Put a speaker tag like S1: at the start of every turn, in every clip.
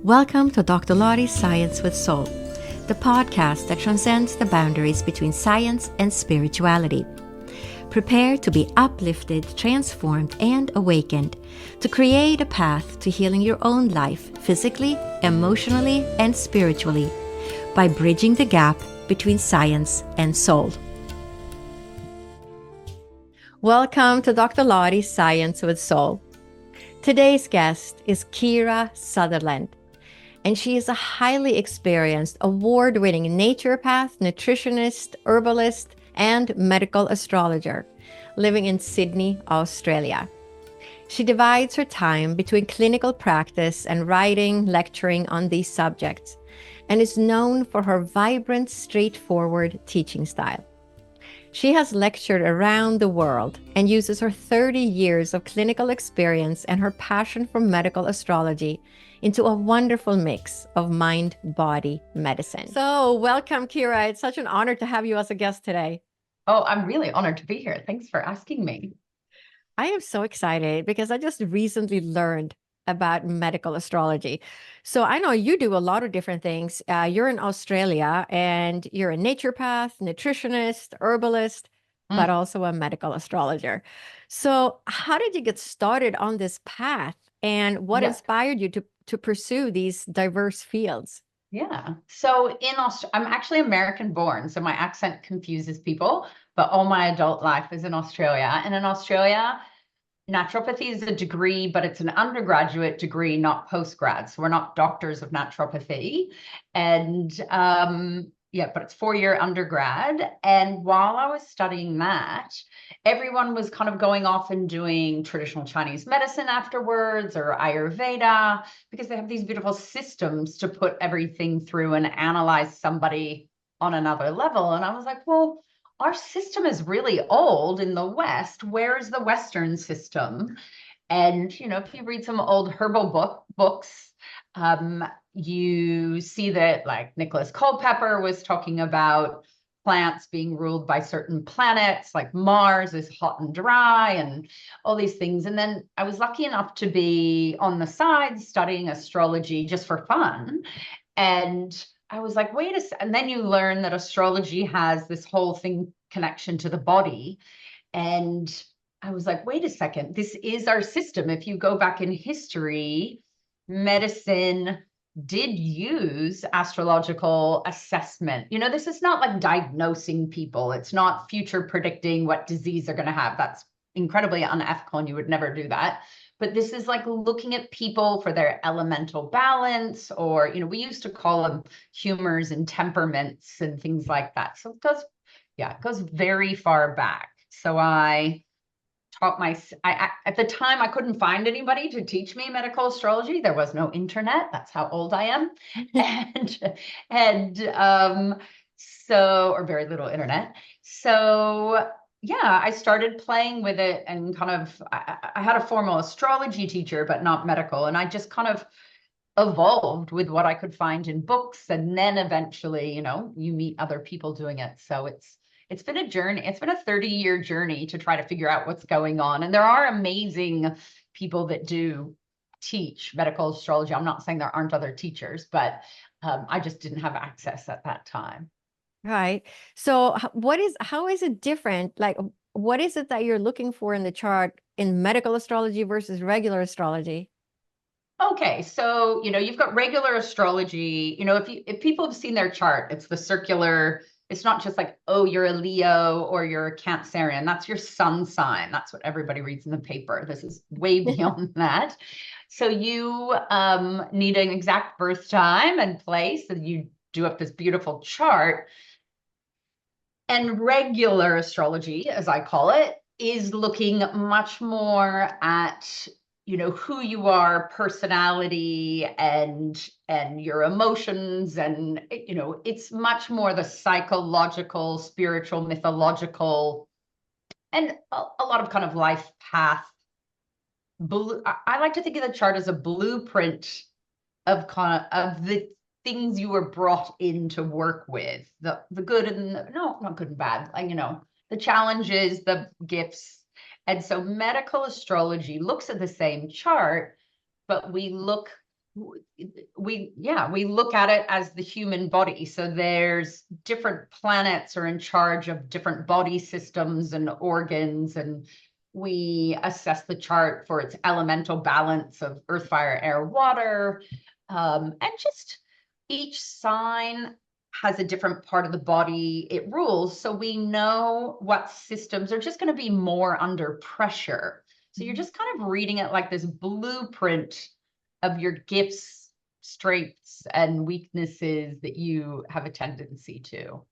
S1: Welcome to Dr. Lottie's Science with Soul, the podcast that transcends the boundaries between science and spirituality. Prepare to be uplifted, transformed, and awakened to create a path to healing your own life physically, emotionally, and spiritually by bridging the gap between science and soul. Welcome to Dr. Lottie's Science with Soul. Today's guest is Kira Sutherland, and she is a highly experienced, award-winning naturopath, nutritionist, herbalist, and medical astrologer living in Sydney, Australia. She divides her time between clinical practice and writing, lecturing on these subjects, and is known for her vibrant, straightforward teaching style. She has lectured around the world and uses her 30 years of clinical experience and her passion for medical astrology into a wonderful mix of mind-body medicine. So welcome, Kira. It's such an honor to have you as a guest today.
S2: Oh, I'm really honored to be here. Thanks for asking me.
S1: I am so excited because I just recently learned about medical astrology. So I know you do a lot of different things. You're in Australia and you're a naturopath, nutritionist, herbalist, but also a medical astrologer. So how did you get started on this path, and what inspired you to pursue these diverse fields?
S2: Yeah. So I'm actually American born, so my accent confuses people, but all my adult life is in Australia. And in Australia, naturopathy is a degree, but it's an undergraduate degree, not postgrad. So we're not doctors of naturopathy. And but it's 4-year undergrad. And while I was studying that, everyone was kind of going off and doing traditional Chinese medicine afterwards, or Ayurveda, because they have these beautiful systems to put everything through and analyze somebody on another level. And I was like, well, our system is really old in the West. Where is the Western system? And, if you read some old herbal books, you see that, like, Nicholas Culpeper was talking about plants being ruled by certain planets, like Mars is hot and dry and all these things. And then I was lucky enough to be on the side studying astrology just for fun. And I was like, wait a second. And then you learn that astrology has this whole thing connection to the body. And I was like, wait a second, this is our system. If you go back in history, medicine did use astrological assessment. This is not like diagnosing people. It's not future predicting what disease they're going to have. That's incredibly unethical, and you would never do that. But this is like looking at people for their elemental balance, or, we used to call them humors and temperaments and things like that. So it goes very far back. So I taught at the time, I couldn't find anybody to teach me medical astrology. There was no internet. That's how old I am. Or very little internet. So yeah, I started playing with it, and kind of, I had a formal astrology teacher, but not medical. And I just kind of evolved with what I could find in books. And then eventually, you meet other people doing it. So it's been a journey. It's been a 30-year journey to try to figure out what's going on. And there are amazing people that do teach medical astrology. I'm not saying there aren't other teachers, but I just didn't have access at that time.
S1: Right. So how is it different? Like, what is it that you're looking for in the chart in medical astrology versus regular astrology?
S2: Okay, so, you've got regular astrology. If people have seen their chart, it's the circular. It's not just like, oh, you're a Leo or you're a Cancerian. That's your sun sign. That's what everybody reads in the paper. This is way beyond that. So you need an exact birth time and place, and you do up this beautiful chart. And regular astrology, as I call it, is looking much more at, who you are, personality, and your emotions. And, it's much more the psychological, spiritual, mythological, and a lot of kind of life path. I like to think of the chart as a blueprint of the things you were brought in to work with, the good and not good and bad, like, the challenges, the gifts. And so medical astrology looks at the same chart, but we look we look at it as the human body. So there's different planets are in charge of different body systems and organs, and we assess the chart for its elemental balance of earth, fire, air, water. And just each sign has a different part of the body it rules. So we know what systems are just going to be more under pressure. So you're just kind of reading it like this blueprint of your gifts, strengths, and weaknesses that you have a tendency to.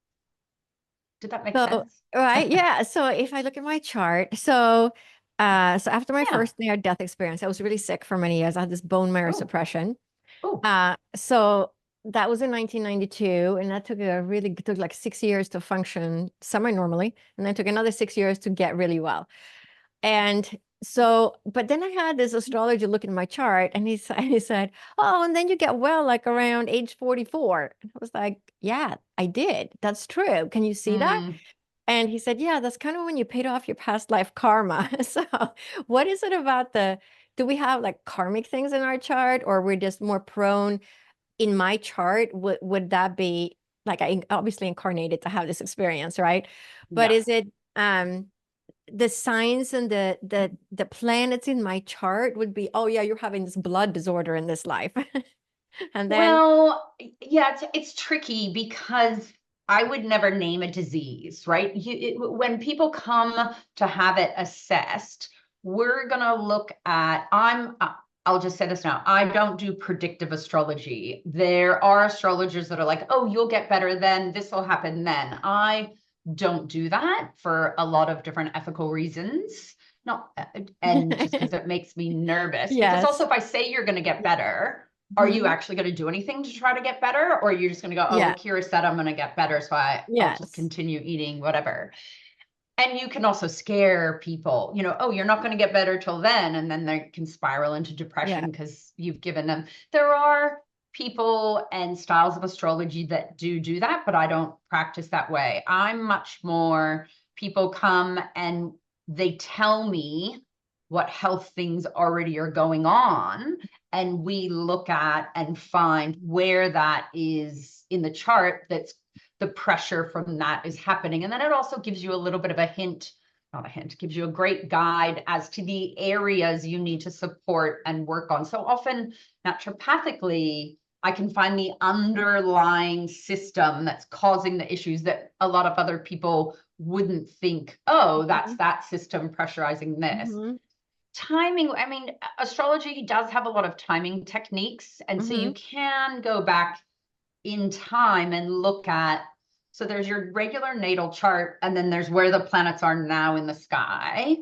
S2: Did that make sense?
S1: Right. Yeah. So if I look at my chart, so after my first near-death experience, I was really sick for many years. I had this bone marrow suppression.
S2: Oh.
S1: So that was in 1992, and that took like 6 years to function semi-normally, and then took another 6 years to get really well. And so, but then I had this astrologer look at my chart, and he said, "Oh, and then you get well like around age 44." And I was like, "Yeah, I did. That's true. Can you see that?" And he said, "Yeah, that's kind of when you paid off your past life karma." So, what is it about do we have like karmic things in our chart, or we're just more prone in my chart? Would that be like I obviously incarnated to have this experience, right? But
S2: Yeah.
S1: is it the signs and the planets in my chart would be, oh yeah, you're having this blood disorder in this life. And then
S2: Well, yeah, it's tricky because I would never name a disease, right? When people come to have it assessed, we're going to look at, I'll just say this now. I don't do predictive astrology. There are astrologers that are like, oh, you'll get better then, this will happen then. I don't do that for a lot of different ethical reasons. Not, and just because it makes me nervous. Because also,
S1: yes,
S2: if I say you're going to get better, are you actually going to do anything to try to get better? Or are you just going to go, oh, well,
S1: yeah,
S2: Kira said I'm going to get better, so I'll just
S1: yes,
S2: continue eating whatever. And you can also scare people, oh, you're not going to get better till then. And then they can spiral into
S1: yeah,
S2: depression because you've given them. There are people and styles of astrology that do that, but I don't practice that way. I'm much more, people come and they tell me what health things already are going on. And we look at and find where that is in the chart that's the pressure from that is happening. And then it also gives you a little bit of a hint, not a hint, gives you a great guide as to the areas you need to support and work on. So often naturopathically, I can find the underlying system that's causing the issues that a lot of other people wouldn't think, oh, that's that system pressurizing this. Timing, I mean, astrology does have a lot of timing techniques. And so you can go back in time and look at, so there's your regular natal chart, and then there's where the planets are now in the sky.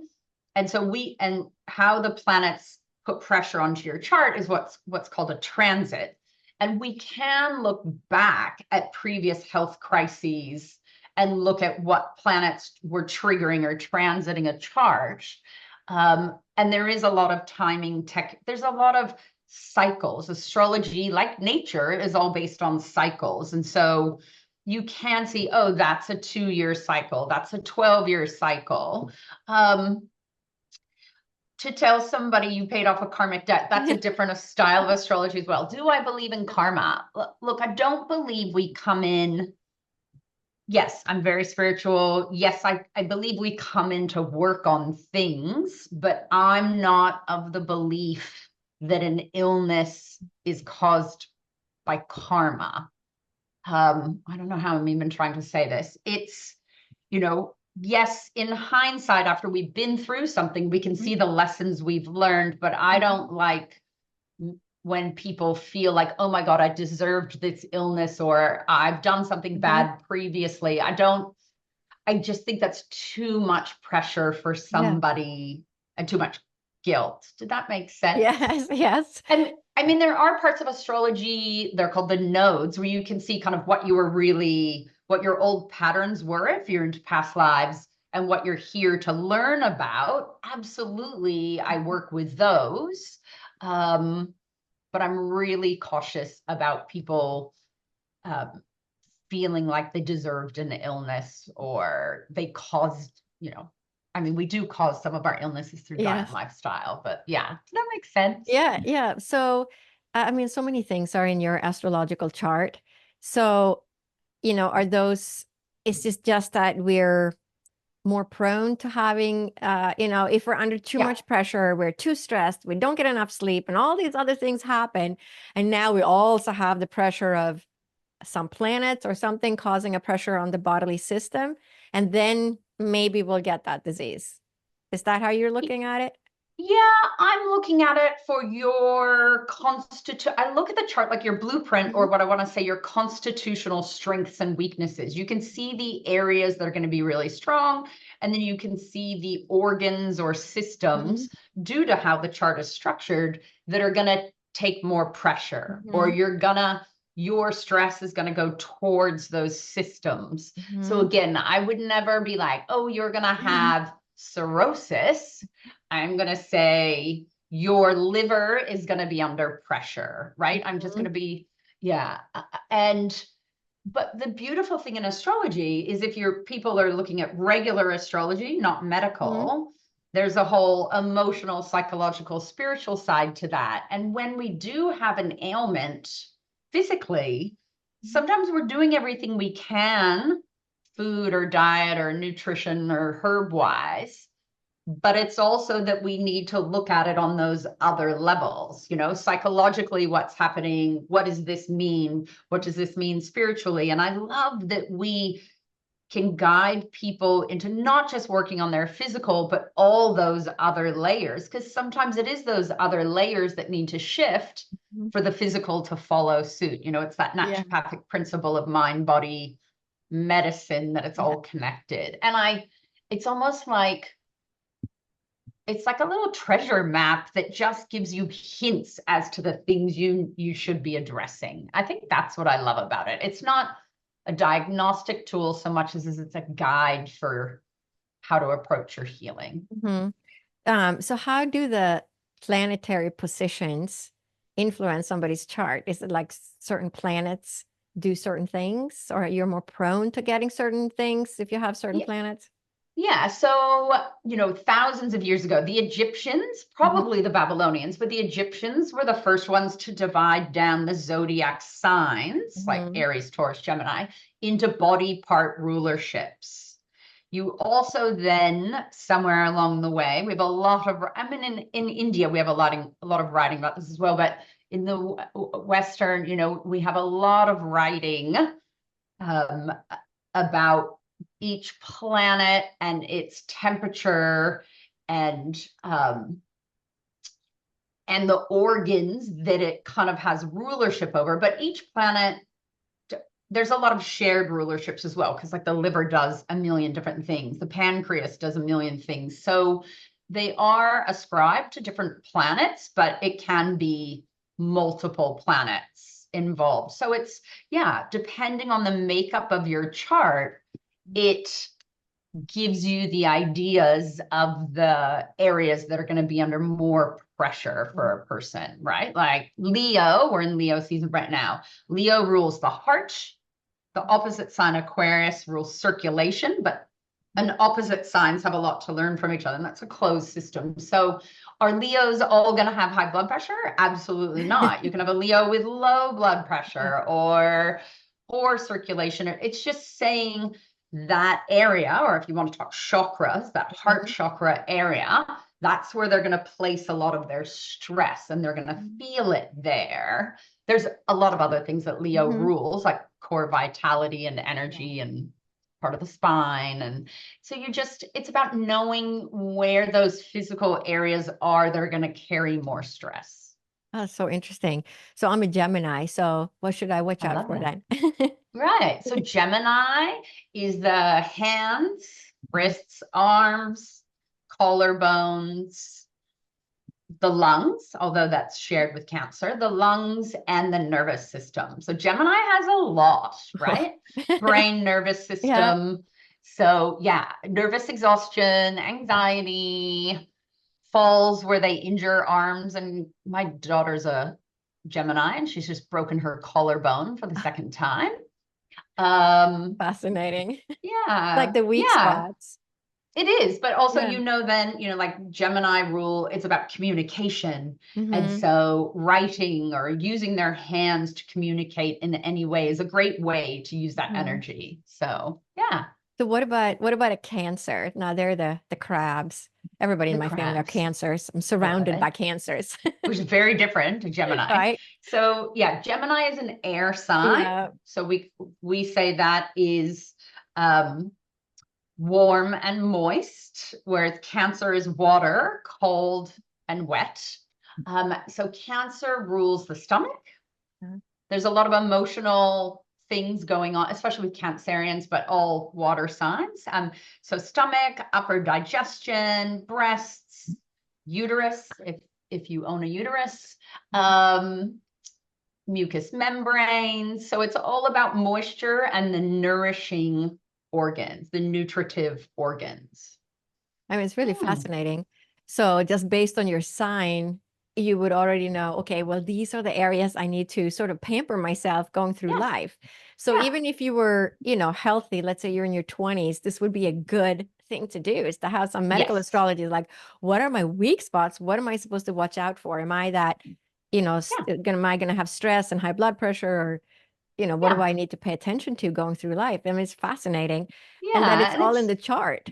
S2: And so and how the planets put pressure onto your chart is what's called a transit. And we can look back at previous health crises and look at what planets were triggering or transiting a chart. And there is a lot of timing tech. There's a lot of cycles. Astrology, like nature, is all based on cycles. And so you can see, oh, that's a 2-year cycle. That's a 12-year cycle. To tell somebody you paid off a karmic debt, that's a different style of astrology as well. Do I believe in karma? Look, I don't believe we come in. Yes, I'm very spiritual. Yes, I believe we come in to work on things, but I'm not of the belief that an illness is caused by karma. I don't know how I'm even trying to say this. It's, yes, in hindsight, after we've been through something, we can see the lessons we've learned, but I don't like when people feel like, oh my God, I deserved this illness, or I've done something bad previously. I just think that's too much pressure for somebody and too much guilt. Did that make sense?
S1: yes, yes.
S2: And I mean, there are parts of astrology, they're called the nodes, where you can see kind of what your old patterns were if you're into past lives, and what you're here to learn about. Absolutely, I work with those. But I'm really cautious about people feeling like they deserved an illness, or they caused, I mean, we do cause some of our illnesses through diet and lifestyle, but yeah, does that make sense?
S1: Yeah. So I mean, so many things are in your astrological chart. So, are those, it's just that we're more prone to having, if we're under too
S2: Yeah.
S1: much pressure, we're too stressed, we don't get enough sleep, and all these other things happen. And now we also have the pressure of some planets or something causing a pressure on the bodily system. And then maybe we'll get that disease. Is that how you're looking at it?
S2: Yeah, I'm looking at it for your I look at the chart like your blueprint, or
S1: Mhm.
S2: what I want to say, your constitutional strengths and weaknesses. You can see the areas that are going to be really strong, and then you can see the organs or
S1: Mhm.
S2: systems due to how the chart is structured that are going to take more pressure, or
S1: Mhm.
S2: your stress is going to go towards those systems. So
S1: Mhm.
S2: again, I would never be like, oh, you're going to have cirrhosis. I'm going to say your liver is going to be under pressure, right? I'm just going
S1: Mhm.
S2: to be, yeah. But the beautiful thing in astrology is if your people are looking at regular astrology, not
S1: Mhm.
S2: medical, there's a whole emotional, psychological, spiritual side to that. And when we do have an ailment physically, sometimes we're doing everything we can, food or diet or nutrition or herb wise, but it's also that we need to look at it on those other levels, psychologically, what's happening, what does this mean, what does this mean spiritually. And I love that we can guide people into not just working on their physical, but all those other layers, because sometimes it is those other layers that need to shift
S1: Mhm.
S2: for the physical to follow suit. It's that
S1: Yeah.
S2: naturopathic principle of mind body medicine, that it's
S1: Yeah.
S2: all connected. And it's almost like it's like a little treasure map that just gives you hints as to the things you should be addressing. I think that's what I love about it. It's not a diagnostic tool so much as it's a guide for how to approach your healing.
S1: Mhm. So how do the planetary positions influence somebody's chart? Is it like certain planets do certain things, or you're more prone to getting certain things if you have certain
S2: Yeah,
S1: planets?
S2: yeah. So, thousands of years ago, the Egyptians,
S1: Mhm.
S2: probably the Babylonians, but the Egyptians were the first ones to divide down the zodiac signs, like
S1: Mhm.
S2: Aries, Taurus, Gemini, into body part rulerships. You also then, somewhere along the way, we have a lot of, I mean, in India, we have a lot of writing about this as well, but in the Western, we have a lot of writing um, about each planet and its temperature and um, and the organs that it kind of has rulership over. But each planet, there's a lot of shared rulerships as well, because like the liver does a million different things, the pancreas does a million things. So they are ascribed to different planets, but it can be multiple planets involved. So it's, yeah, depending on the makeup of your chart, it gives you the ideas of the areas that are going to be under more pressure for a person, right? Like Leo, we're in Leo season right now. Leo rules the heart. The opposite sign, Aquarius, rules circulation, but and opposite signs have a lot to learn from each other, and that's a closed system. So are Leos all going to have high blood pressure? Absolutely not. You can have a Leo with low blood
S1: Yeah.
S2: pressure or poor circulation. It's just saying that area, or if you want to talk chakras, that heart
S1: Mhm.
S2: chakra area, that's where they're going to place a lot of their stress, and they're going to
S1: Mhm.
S2: feel it there. There's a lot of other things that Leo
S1: Mhm.
S2: rules, like core vitality and energy and part of the spine. And so it's about knowing where those physical areas are that are going to carry more stress.
S1: Oh, so interesting. So I'm a Gemini. So what should I watch
S2: I
S1: out
S2: love
S1: for
S2: that.
S1: then?
S2: Right. So Gemini is the hands, wrists, arms, collarbones, the lungs, although that's shared with Cancer, the lungs and the nervous system. So Gemini has a lot, right? Brain, nervous
S1: Yeah.
S2: system. So yeah, nervous exhaustion, anxiety, falls where they injure arms. And my daughter's a Gemini and she's just broken her collarbone for the second time. Um,
S1: Fascinating. Like
S2: yeah,
S1: the weak
S2: yeah.
S1: spots.
S2: It is, but also,
S1: Yeah.
S2: then, like Gemini rule, it's about communication. And
S1: Hmm.
S2: so writing or using their hands to communicate in any way is a great way to use that
S1: Hmm.
S2: energy. So yeah,
S1: So what about a Cancer? Now they're the crabs. Everybody in
S2: the
S1: my family are
S2: crabs.
S1: Cancers. I'm
S2: Got
S1: surrounded
S2: it.
S1: by Cancers.
S2: Which is very different to Gemini.
S1: Right?
S2: So yeah, Gemini is an air sign.
S1: Yeah.
S2: So we say that is um, warm and moist, whereas Cancer is water, cold and wet. So Cancer rules the stomach. There's a lot of emotional things going on, especially with Cancerians, but all water signs. So stomach, upper digestion, breasts, uterus, if you own a uterus, mucous membranes. So it's all about moisture and the nourishing organs, the nutritive organs.
S1: I mean, it's really
S2: Hmm.
S1: fascinating. So just based on your sign, you would already know, okay, well, these are the areas I need to sort of pamper myself going through
S2: Yes.
S1: life. So
S2: Yeah.
S1: even if you were, healthy, let's say you're in your 20s, this would be a good thing to do is to have some medical
S2: Yes.
S1: astrology, like what are my weak spots? What am I supposed to watch out for? Am I that,
S2: Yeah.
S1: am I going to have stress and high blood pressure or, what do
S2: Yeah.
S1: I need to pay attention to going through life? I mean, it's fascinating. And that
S2: Yeah.
S1: it's all in the chart.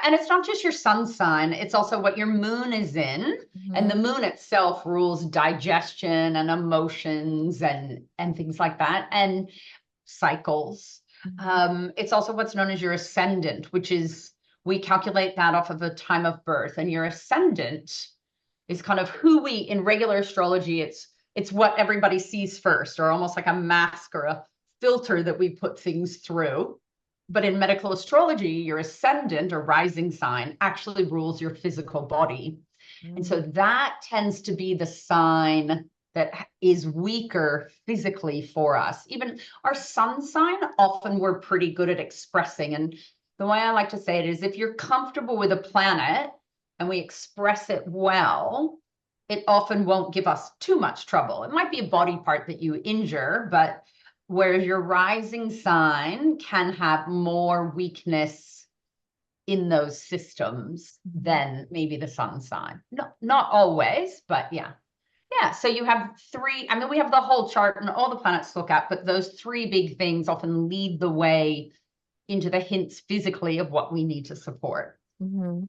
S2: And it's not just your sun sign, it's also what your moon is in. And the
S1: Mhm.
S2: moon itself rules digestion and emotions and things like that, and cycles.
S1: Mhm.
S2: It's also what's known as your ascendant, which is we calculate that off of the time of birth. And your ascendant is kind of who we in regular astrology, it's what everybody sees first, or almost like a mask or a filter that we put things through. But in medical astrology, your ascendant or rising sign actually rules your physical body. And so
S1: Mhm.
S2: that tends to be the sign that is weaker physically for us. Even our sun sign, often we're pretty good at expressing. And the way I like to say it is if you're comfortable with a planet and we express it well, it often won't give us too much trouble. It might be a body part that you injure, but whereas your rising sign can have more weakness in those systems
S1: Mhm.
S2: than maybe the sun sign. No, not always, but yeah. Yeah, so you have three, I mean, we have the whole chart and all the planets to look at, but those three big things often lead the way into the hints physically of what we need to support.
S1: Mhm.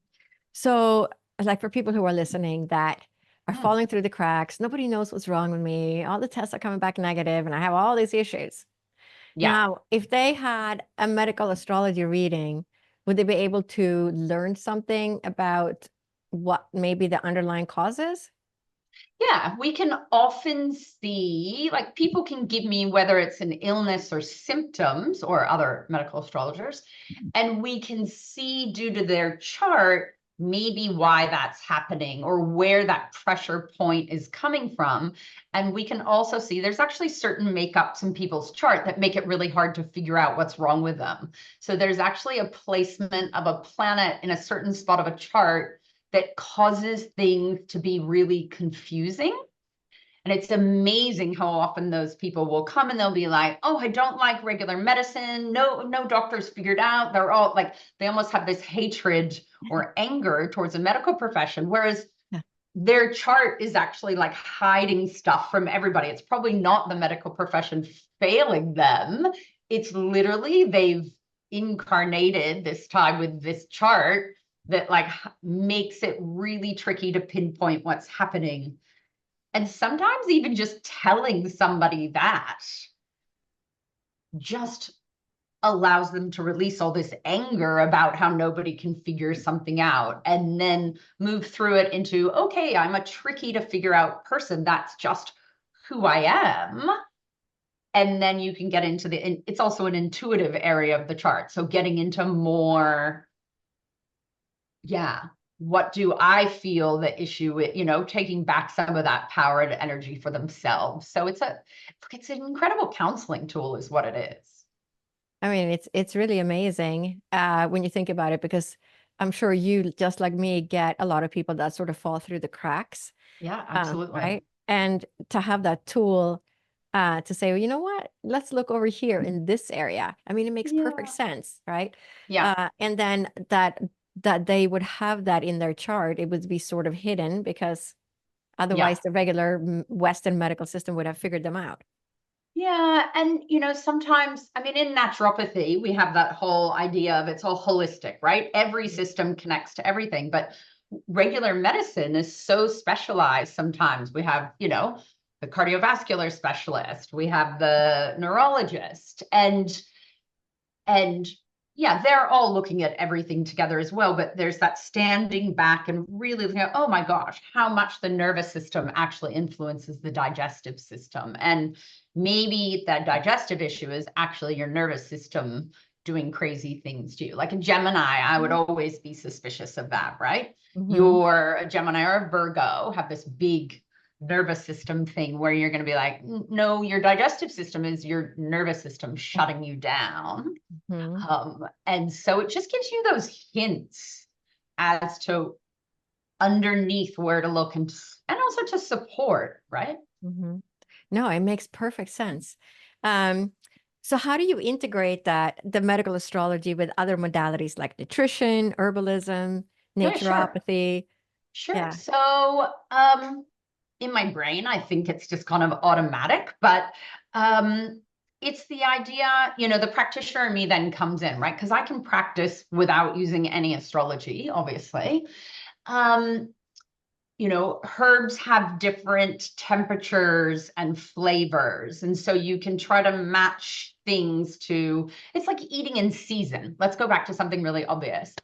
S1: So, like for people who are listening that are
S2: Mm,
S1: falling through the cracks, nobody knows what's wrong with me. All the tests are coming back negative, and I have all these issues.
S2: yeah.
S1: Now, if they had a medical astrology reading, would they be able to learn something about what maybe the underlying cause is?
S2: Yeah, we can often see, like, people can give me whether it's an illness or symptoms or other medical astrologers, and we can see due to their chart maybe why that's happening or where that pressure point is coming from. And we can also see there's actually certain makeups in people's chart that make it really hard to figure out what's wrong with them. So there's actually a placement of a planet in a certain spot of a chart that causes things to be really confusing. And it's amazing how often those people will come and they'll be like, oh, I don't like regular medicine. No doctors figured out. They're all like, they almost have this hatred or anger towards the medical profession. Whereas
S1: Yeah.
S2: their chart is actually like hiding stuff from everybody. It's probably not the medical profession failing them. It's literally they've incarnated this time with this chart that like makes it really tricky to pinpoint what's happening. And sometimes even just telling somebody that just allows them to release all this anger about how nobody can figure something out and then move through it into, okay, I'm a tricky to figure out person. That's just who I am. And then you can get into it's also an intuitive area of the chart. So getting into more, yeah, what do I feel the issue with, taking back some of that power and energy for themselves. So it's an incredible counseling tool is what it is.
S1: I mean, it's really amazing when you think about it, because I'm sure you, just like me, get a lot of people that sort of fall through the cracks,
S2: Yeah, absolutely.
S1: right? And to have that tool to say, well, you know what, let's look over here in this area. I mean, it makes perfect
S2: Yeah.
S1: sense, right?
S2: Yeah.
S1: And then that that they would have that in their chart, it would be sort of hidden because
S2: Yeah.
S1: otherwise the regular Western medical system would have figured them out.
S2: Yeah. And, sometimes, I mean, in naturopathy, we have that whole idea of it's all holistic, right? Every system connects to everything. But regular medicine is so specialized sometimes. We have, the cardiovascular specialist, we have the neurologist, and yeah, they're all looking at everything together as well. But there's that standing back and really looking at, oh my gosh, how much the nervous system actually influences the digestive system. And maybe that digestive issue is actually your nervous system doing crazy things to you. Like a Gemini, I would always be suspicious of that, right?
S1: Mm-hmm.
S2: You're a Gemini or a Virgo, have this big nervous system thing where you're going to be like, no, your digestive system is your nervous system shutting you down.
S1: Mm-hmm.
S2: And so it just gives you those hints as to underneath where to look and also to support, right?
S1: Mm-hmm. No, it makes perfect sense. Um, so how do you integrate the medical astrology with other modalities like nutrition, herbalism,
S2: Yeah, sure.
S1: naturopathy?
S2: Sure.
S1: Yeah.
S2: So in my brain, I think it's just kind of automatic, but it's the idea, the practitioner in me then comes in, right? Because I can practice without using any astrology, obviously. Um, herbs have different temperatures and flavors. And so you can try to match things to, it's like eating in season. Let's go back to something really obvious.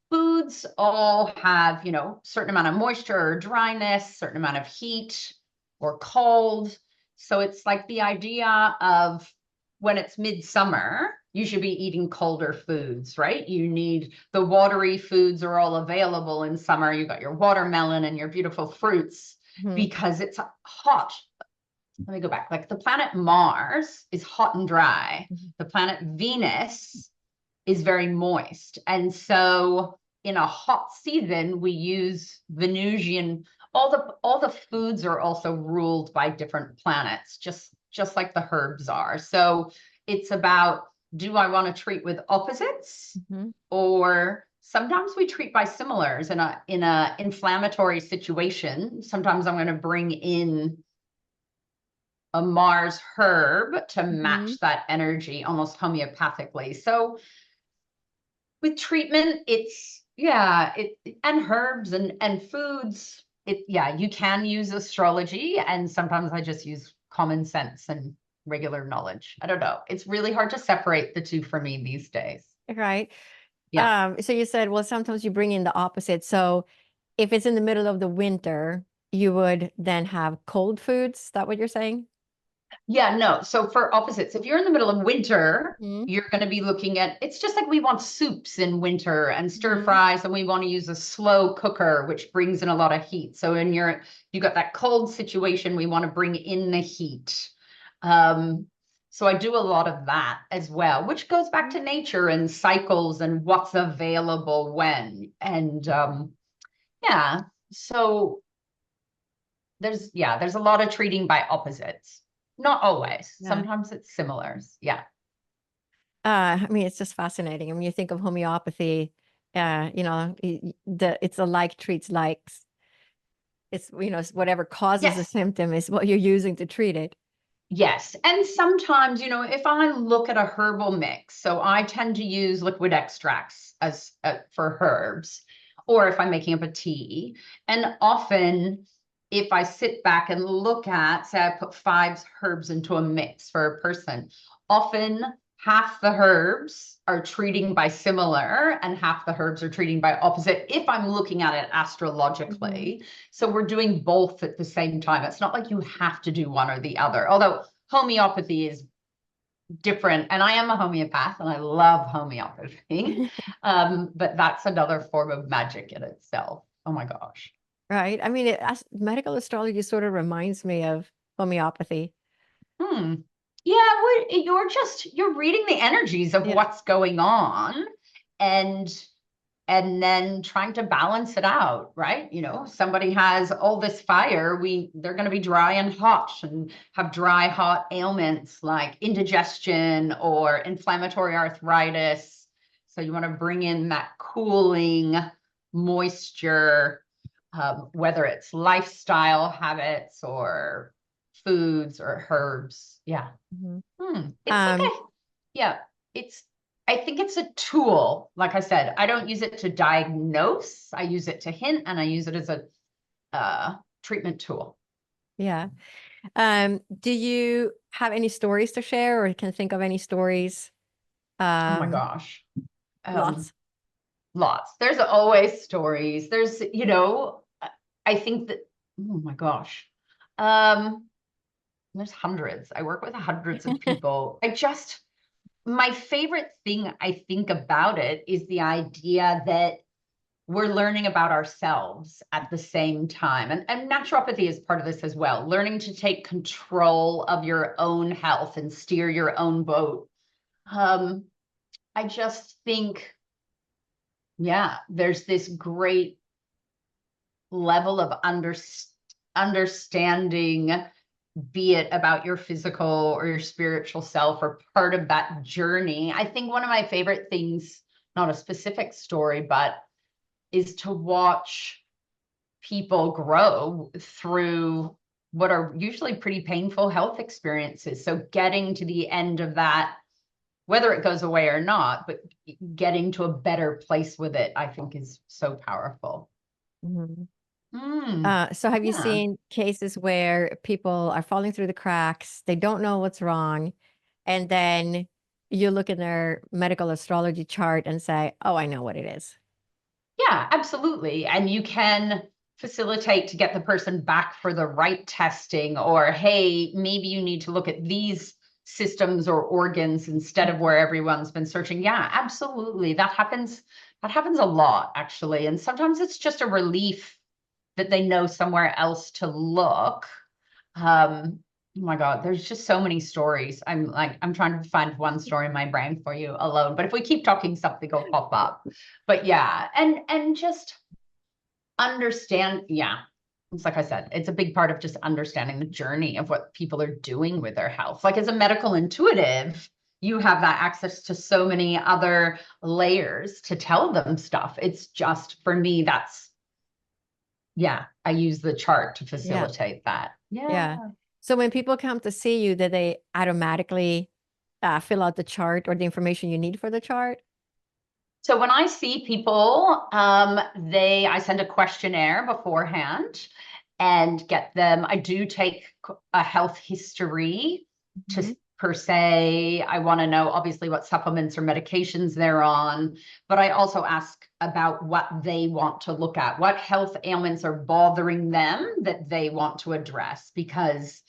S2: Foods all have, certain amount of moisture or dryness, certain amount of heat or cold. So it's like the idea of when it's midsummer, you should be eating colder foods, right? You need the watery foods are all available in summer. You got your watermelon and your beautiful fruits
S1: Mm-hmm.
S2: because it's hot. Let me go back. Like the planet Mars is hot and dry. The planet Venus is very moist. And so in a hot season, we use Venusian, all the foods are also ruled by different planets, just like the herbs are. So it's about, do I want to treat with opposites,
S1: Mm-hmm.
S2: or sometimes we treat by similars in a inflammatory situation. Sometimes I'm going to bring in a Mars herb to
S1: Mm-hmm.
S2: match that energy almost homeopathically. So with treatment, it's yeah, it and herbs and foods. You can use astrology, and sometimes I just use common sense and regular knowledge. I don't know. It's really hard to separate the two for me these days.
S1: Right.
S2: Yeah.
S1: So you said, well, sometimes you bring in the opposite. So if it's in the middle of the winter, you would then have cold foods. Is that what you're saying?
S2: Yeah, no. So for opposites, if you're in the middle of winter,
S1: Mm-hmm.
S2: you're going to be looking at it's just like we want soups in winter and stir
S1: Mm-hmm.
S2: fries, and we want to use a slow cooker, which brings in a lot of heat. So you got that cold situation, we want to bring in the heat. Um, so I do a lot of that as well, which goes back to nature and cycles and what's available when. And yeah, so there's a lot of treating by opposites. Not always.
S1: Yeah.
S2: Sometimes it's similars. Yeah.
S1: I mean, it's just fascinating. I mean, you think of homeopathy, it's a like treats likes. It's whatever causes a
S2: Yes.
S1: symptom is what you're using to treat it.
S2: Yes. And sometimes, if I look at a herbal mix, so I tend to use liquid extracts as for herbs, or if I'm making up a tea. And often, if I sit back and look at, say, I put 5 herbs into a mix for a person, often half the herbs are treating by similar and half the herbs are treating by opposite if I'm looking at it
S1: Mhm.
S2: astrologically. So we're doing both at the same time. It's not like you have to do one or the other. Although homeopathy is different, and I am a homeopath and I love homeopathy. But that's another form of magic in itself. Oh my gosh.
S1: Right. I mean, medical astrology sort of reminds me of homeopathy.
S2: Hmm. Yeah, you're reading the energies of
S1: Yeah.
S2: what's going on, and and then trying to balance it out, right? Somebody has all this fire, they're going to be dry and hot and have dry hot ailments like indigestion or inflammatory arthritis. So you want to bring in that cooling moisture, whether it's lifestyle habits or foods or herbs. Yeah. It's like yeah, I think it's a tool. Like I said, I don't use it to diagnose. I use it to hint, and I use it as a treatment tool.
S1: Yeah. Do you have any stories to share, or can think of any stories?
S2: Oh my gosh.
S1: Lots.
S2: Lots. There's always stories. There's, I think that, oh my gosh. There's hundreds. I work with hundreds of people. My favorite thing I think about it is the idea that we're learning about ourselves at the same time. And naturopathy is part of this as well, learning to take control of your own health and steer your own boat. I just think, yeah, there's this great level of understanding, be it about your physical or your spiritual self or part of that journey. I think one of my favorite things, not a specific story, but is to watch people grow through what are usually pretty painful health experiences. So getting to the end of that, whether it goes away or not, but getting to a better place with it, I think is so powerful.
S1: So have you
S2: Yeah.
S1: seen cases where people are falling through the cracks, they don't know what's wrong, and then you look in their medical astrology chart and say, oh, I know what it is?
S2: Yeah, absolutely. And you can facilitate to get the person back for the right testing, or, hey, maybe you need to look at these systems or organs instead of where everyone's been searching. Yeah, absolutely. That happens a lot, actually. And sometimes it's just a relief that they know somewhere else to look. Oh my God, there's just so many stories. I'm trying to find one story in my brain for you alone. But if we keep talking, something will pop up. But yeah, and just understand, yeah. It's like I said, it's a big part of just understanding the journey of what people are doing with their health. Like as a medical intuitive, you have that access to so many other layers to tell them stuff. It's just, for me, I use the chart to facilitate that.
S1: Yeah. So when people come to see you, do they automatically fill out the chart or the information you need for the chart?
S2: So when I see people, I send a questionnaire beforehand and get them. I do take a health history to per se. I want to know obviously what supplements or medications they're on, but I also ask about what they want to look at, what health ailments are bothering them that they want to address, because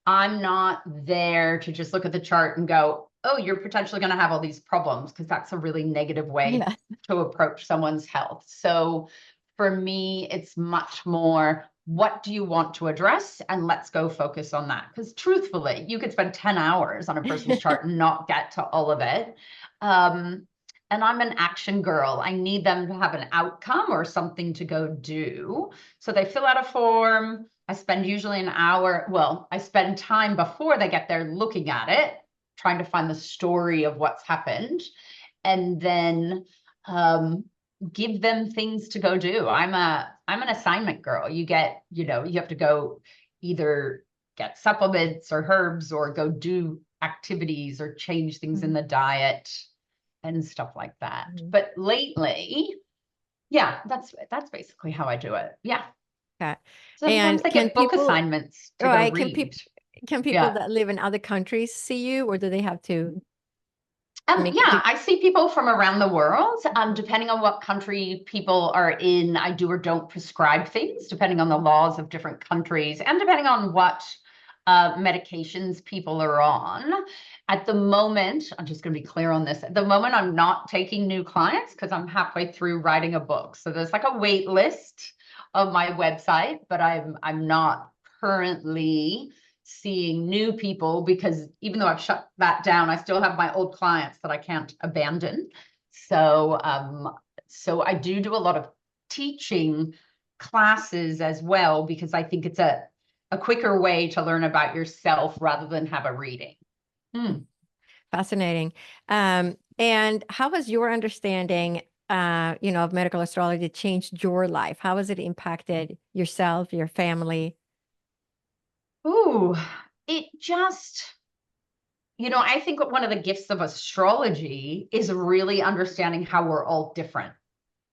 S2: I'm not there to just look at the chart and go, oh, you're potentially going to have all these problems, because that's a really negative way to approach someone's health. So for me, it's much more, what do you want to address? And let's go focus on that. Because truthfully, you could spend 10 hours on a person's chart and not get to all of it. And I'm an action girl. I need them to have an outcome or something to go do. So they fill out a form. I spend usually an hour. Well, I spend time before they get there looking at it, trying to find the story of what's happened, and then give them things to go do. I'm an assignment girl. You have to go either get supplements or herbs or go do activities or change things in the diet and stuff like that. But lately, yeah, that's basically how I do it. Yeah.
S1: Okay.
S2: Sometimes they get book assignments to go read.
S1: Can people that live in other countries see you, or do they have to?
S2: I see people from around the world. Depending on what country people are in, I do or don't prescribe things, depending on the laws of different countries and depending on what medications people are on. At the moment, I'm just going to be clear on this. At the moment, I'm not taking new clients because I'm halfway through writing a book. So there's like a wait list of my website, but I'm not currently seeing new people, because even though I've shut that down, I still have my old clients that I can't abandon. So I do a lot of teaching classes as well, because I think it's a quicker way to learn about yourself rather than have a reading.
S1: Fascinating. And how has your understanding, of medical astrology changed your life? How has it impacted yourself, your family?
S2: Ooh, it just, I think one of the gifts of astrology is really understanding how we're all different,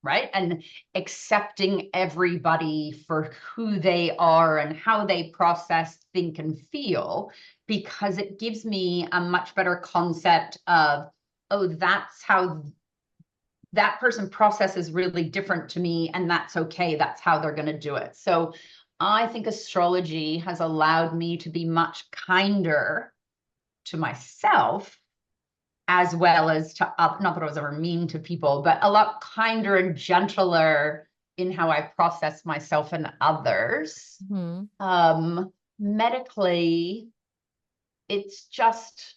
S2: right? And accepting everybody for who they are and how they process, think, and feel, because it gives me a much better concept of, oh, that's how that person processes really different to me, and that's okay. That's how they're going to do it. So I think astrology has allowed me to be much kinder to myself, as well as to, not that I was ever mean to people, but a lot kinder and gentler in how I process myself and others.
S1: Hmm.
S2: Medically, it's just,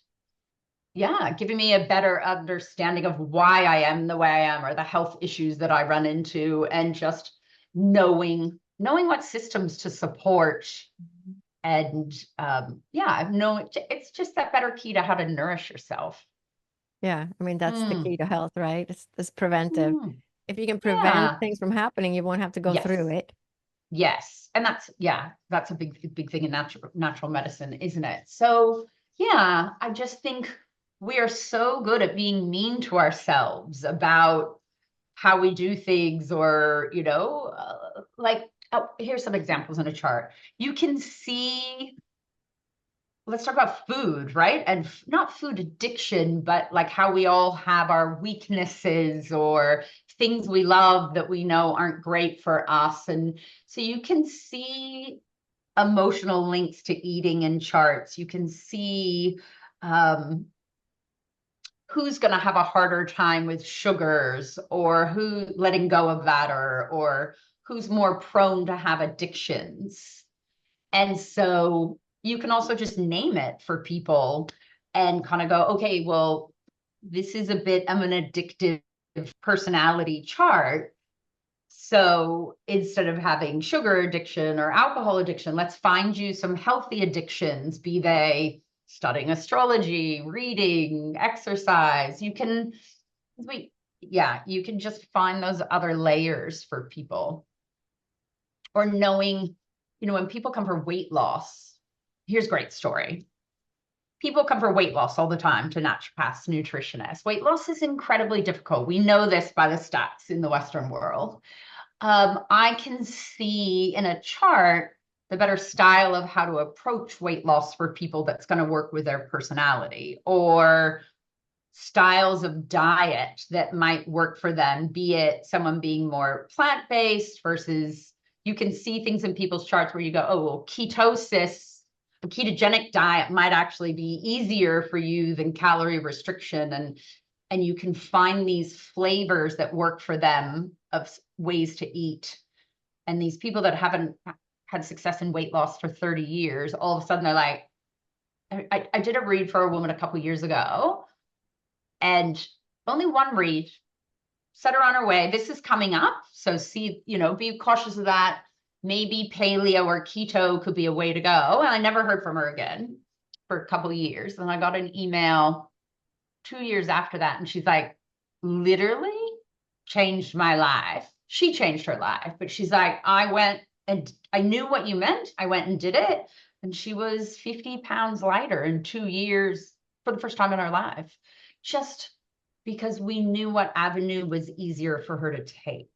S2: yeah, giving me a better understanding of why I am the way I am, or the health issues that I run into, and just knowing what systems to support. And yeah, I've known it's just that better key to how to nourish yourself.
S1: Yeah, I mean, that's the
S2: Mm,
S1: key to health, right? It's preventive.
S2: mm,
S1: If you can prevent
S2: yeah.
S1: things from happening, you won't have to go through
S2: Yes.
S1: it.
S2: Yes. And that's, yeah, that's a big thing in natural medicine, isn't it? So yeah, I just think we are so good at being mean to ourselves about how we do things, or, like, oh, here's some examples in a chart. You can see, let's talk about food, right? And not food addiction, but like how we all have our weaknesses or things we love that we know aren't great for us. And so you can see emotional links to eating in charts. You can see um, who's going to have a harder time with sugars, or who letting go of that, or who's more prone to have addictions. And so you can also just name it for people and kind of go, okay, well, this is a bit of an addictive personality chart. So instead of having sugar addiction or alcohol addiction, let's find you some healthy addictions, be they studying astrology, reading, exercise. You can just find those other layers for people. Or knowing, when people come for weight loss, here's a great story. People come for weight loss all the time to naturopaths, nutritionists. Weight loss is incredibly difficult. We know this by the stats in the Western world. I can see in a chart the better style of how to approach weight loss for people that's going to work with their personality, or styles of diet that might work for them, be it someone being more plant-based versus, you can see things in people's charts where you go, oh, well, ketosis, a ketogenic diet might actually be easier for you than calorie restriction. And you can find these flavors that work for them of ways to eat. And these people that haven't had success in weight loss for 30 years, all of a sudden they're like, I did a read for a woman a couple years ago, and only one read set her on her way. This is coming up, so see, be cautious of that. Maybe paleo or keto could be a way to go. And I never heard from her again for a couple of years. And I got an email 2 years after that, and she's like, literally changed my life. She changed her life, but she's like, I went and I knew what you meant. I went and did it. And she was 50 pounds lighter in 2 years for the first time in her life, just because we knew what avenue was easier for her to take.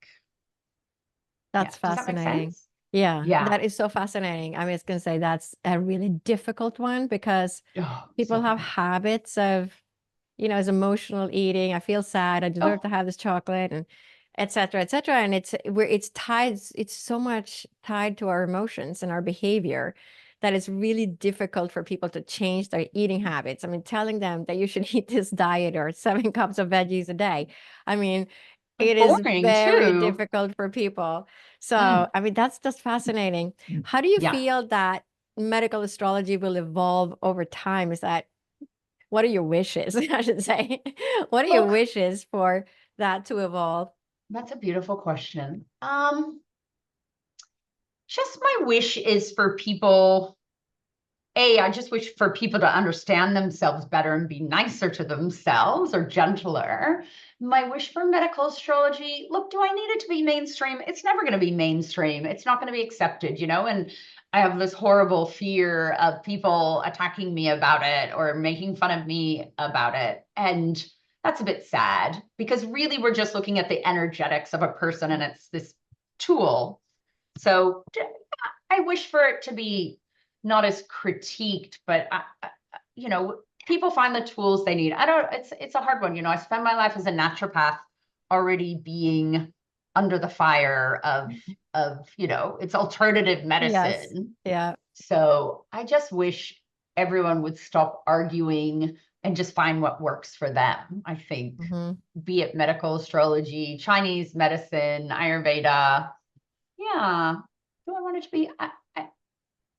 S2: Yeah.
S1: That's
S2: Does that make
S1: fascinating.
S2: sense?
S1: Yeah,
S2: Yeah.
S1: that is so fascinating. I was going to say that's a really difficult one because
S2: Oh,
S1: people
S2: so
S1: have
S2: hard.
S1: habits of, as emotional eating. I feel sad. I deserve
S2: Oh,
S1: to have this chocolate, and et cetera, et cetera. And it's tied, it's so much tied to our emotions and our behavior that it's really difficult for people to change their eating habits. I mean, telling them that you should eat this diet or 7 cups of veggies a day. I mean,
S2: it's
S1: it is
S2: boring
S1: very
S2: too.
S1: difficult for people. So,
S2: Mm.
S1: I mean, that's just fascinating. How do you
S2: Yeah.
S1: feel that medical astrology will evolve over time? What are your wishes? I should say. What are your
S2: Oh,
S1: wishes for that to evolve?
S2: that's a beautiful question. Just my wish is for people. I just wish for people to understand themselves better and be nicer to themselves or gentler. My wish for medical astrology, look, do I need it to be mainstream? It's never going to be mainstream. It's not going to be accepted, and I have this horrible fear of people attacking me about it or making fun of me about it. And that's a bit sad because really we're just looking at the energetics of a person and it's this tool. So I wish for it to be not as critiqued, but people find the tools they need. It's a hard one. I spend my life as a naturopath already being under the fire of it's alternative
S1: Yes.
S2: medicine.
S1: Yeah.
S2: So I just wish everyone would stop arguing and just find what works for them. I think,
S1: Hmm.
S2: be it medical astrology, Chinese medicine, Ayurveda. Yeah. Do I want it to be?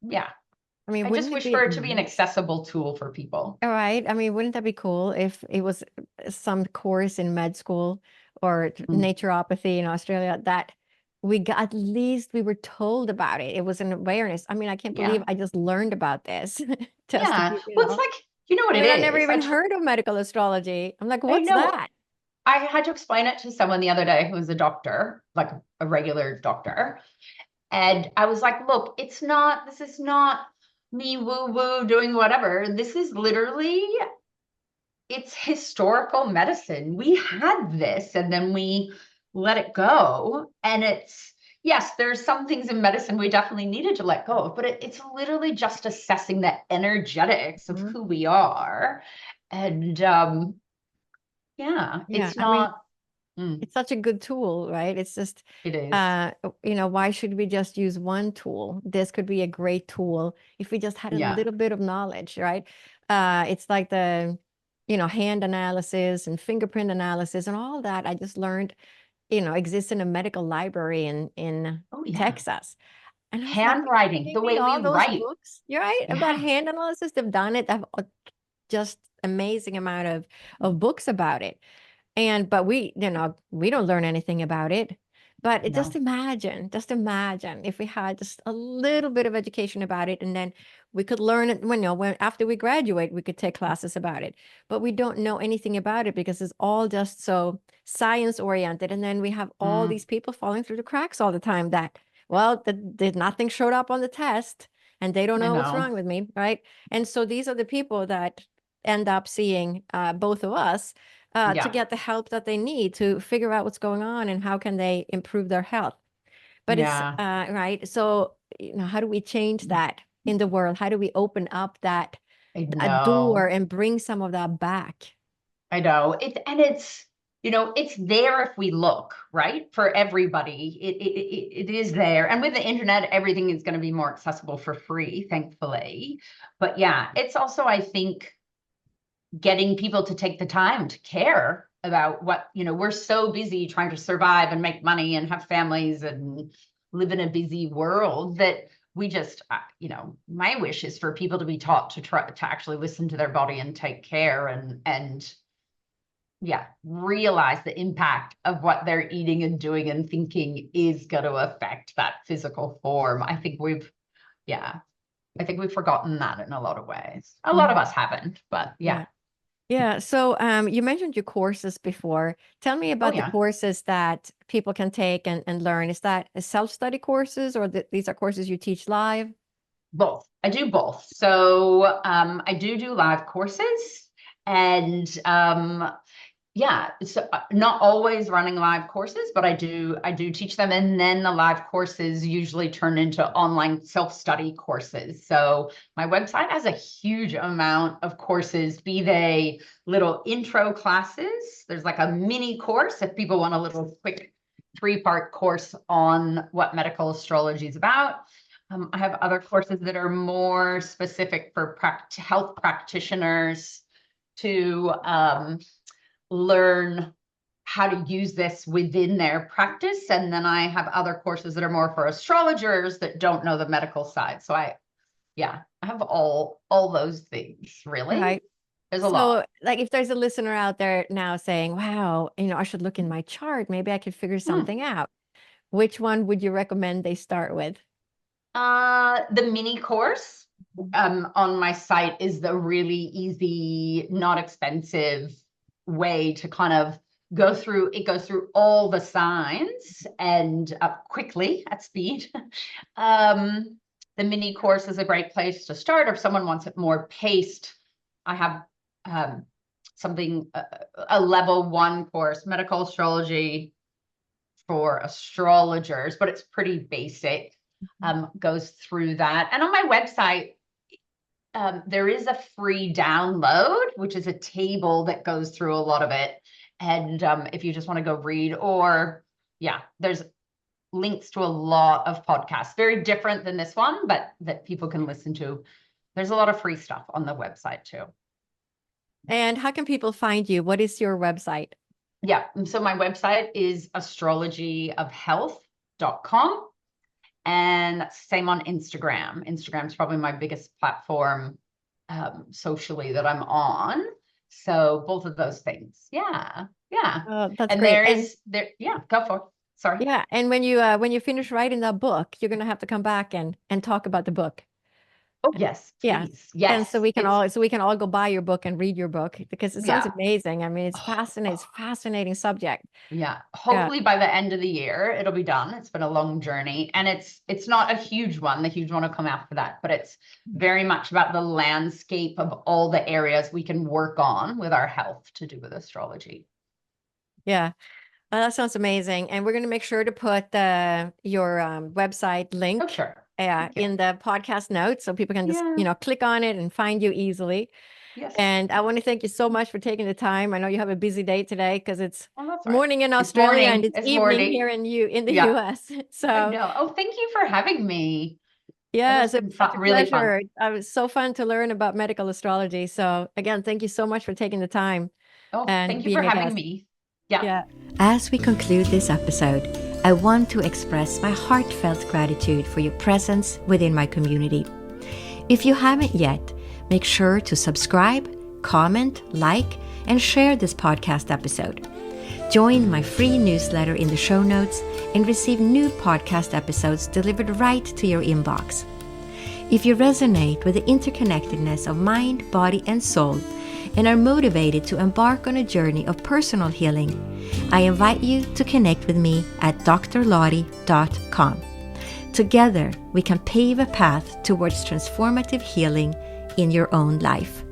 S2: Yeah.
S1: I mean,
S2: I just
S1: wouldn't it
S2: wish
S1: be
S2: for it to be an
S1: nice?
S2: accessible tool for people.
S1: All right. I mean, wouldn't that be cool if it was some course in med school or
S2: Mm.
S1: naturopathy in Australia that we got, at least we were told about it. It was an awareness. I mean, I can't believe
S2: Yeah.
S1: I just learned about this just a
S2: Yeah.
S1: few,
S2: Well, it's like, you know what
S1: I
S2: it
S1: mean, I never
S2: is.
S1: even heard of medical astrology. I'm like,
S2: I
S1: what's
S2: know.
S1: that?
S2: I had to explain it to someone the other day who was a doctor, like a regular doctor. And I was like, look, this is not me woo woo doing whatever. This is literally, it's historical medicine. We had this and then we let it go. And yes, there's some things in medicine we definitely needed to let go of, but it's literally just assessing the energetics of
S1: Mhm.
S2: who we are. And yeah,
S1: Yeah.
S2: it's
S1: I mean,
S2: not, mm,
S1: it's such a good tool, right? It's just,
S2: it is.
S1: why should we just use one tool? This could be a great tool if we just had a
S2: Yeah.
S1: little bit of knowledge, right? It's like the, hand analysis and fingerprint analysis and all that. I just learned, exists in a medical library in
S2: Oh, yeah.
S1: Texas. And I was like,
S2: Handwriting, the
S1: maybe
S2: way we
S1: all those
S2: write.
S1: books, you're right, about
S2: Yeah.
S1: hand analysis, they've done it. They've just amazing amount of books about it. But we don't learn anything about it. But
S2: No.
S1: just imagine if we had just a little bit of education about it, and then we could learn it when after we graduate, we could take classes about it. But we don't know anything about it because it's all just so science oriented. And then we have all
S2: Mm,
S1: these people falling through the cracks all the time that, well, nothing showed up on the test and they don't
S2: I
S1: know what's
S2: know.
S1: wrong with me, right? And so these are the people that end up seeing both of us to
S2: Yeah.
S1: get the help that they need to figure out what's going on and how can they improve their health. But it's
S2: Yeah.
S1: right. So, how do we change that in the world? How do we open up
S2: I
S1: that door
S2: know.
S1: and bring some of that back?
S2: I know. It's there if we look, right? For everybody. It is there. And with the internet, everything is going to be more accessible for free, thankfully. But yeah, it's also, I think, getting people to take the time to care about we're so busy trying to survive and make money and have families and live in a busy world that we just my wish is for people to be taught to try to actually listen to their body and take care and yeah, realize the impact of what they're eating and doing and thinking is going to affect that physical form. Yeah, I think we've forgotten that in a lot of ways. A lot of
S1: Mhm.
S2: us haven't, but yeah.
S1: Yeah. Yeah. So you mentioned your courses before. Tell me
S2: Oh
S1: about the
S2: yeah.
S1: courses that people can take and learn. Is that a self-study courses or these are courses you teach live?
S2: Both. I do both. So I do live courses and yeah, so not always running live courses, but I do teach them, and then the live courses usually turn into online self-study courses. So my website has a huge amount of courses, be they little intro classes. There's like a mini course if people want a little quick 3-part course on what medical astrology is about. I have other courses that are more specific for health practitioners to learn how to use this within their practice. And then I have other courses that are more for astrologers that don't know the medical side. So I have all those things, really.
S1: Right.
S2: There's a lot.
S1: So, like, if there's a listener out there now saying, wow, I should look in my chart, maybe I could figure
S2: Hmm.
S1: something out. Which one would you recommend they start with?
S2: The mini course on my site is the really easy, not expensive way to kind of go through. It goes through all the signs and quickly at speed. The mini course is a great place to start. If someone wants it more paced, I have a level 1 course, Medical Astrology for astrologers, but it's pretty basic. Goes through that. And on my website, there is a free download, which is a table that goes through a lot of it. And if you just want to go read, or there's links to a lot of podcasts, very different than this one, but that people can listen to. There's a lot of free stuff on the website too.
S1: And how can people find you? What is your website?
S2: Yeah, so my website is astrologyofhealth.com. And that's the same on Instagram. Instagram's probably my biggest platform socially that I'm on. So both of those things. Yeah.
S1: Oh, that's
S2: and
S1: great.
S2: Go for it. Sorry.
S1: Yeah. And when you finish writing that book, you're going to have to come back and talk about the book.
S2: Oh, yes, please.
S1: Yeah.
S2: Yes.
S1: And so we can all go buy your book and read your book, because it sounds amazing. I mean, it's fascinating subject.
S2: Yeah. Hopefully by the end of the year, it'll be done. It's been a long journey, and it's not a huge one. The huge one will come after that, but it's very much about the landscape of all the areas we can work on with our health to do with astrology.
S1: Yeah. That sounds amazing. And we're going to make sure to put your website link in the podcast notes, so people can just, click on it and find you easily.
S2: Yes.
S1: And I want to thank you so much for taking the time. I know you have a busy day today, because it's morning in Australia and it's evening here in the US. So
S2: I know. Oh, thank you for having me.
S1: Yeah, it's a really pleasure. It was so fun to learn about medical astrology. So again, thank you so much for taking the time.
S2: Oh, thank you for having me. Yeah.
S1: As we conclude this episode, I want to express my heartfelt gratitude for your presence within my community. If you haven't yet, make sure to subscribe, comment, like, and share this podcast episode. Join my free newsletter in the show notes and receive new podcast episodes delivered right to your inbox. If you resonate with the interconnectedness of mind, body, and soul, and are motivated to embark on a journey of personal healing, I invite you to connect with me at drlottie.com. Together, we can pave a path towards transformative healing in your own life.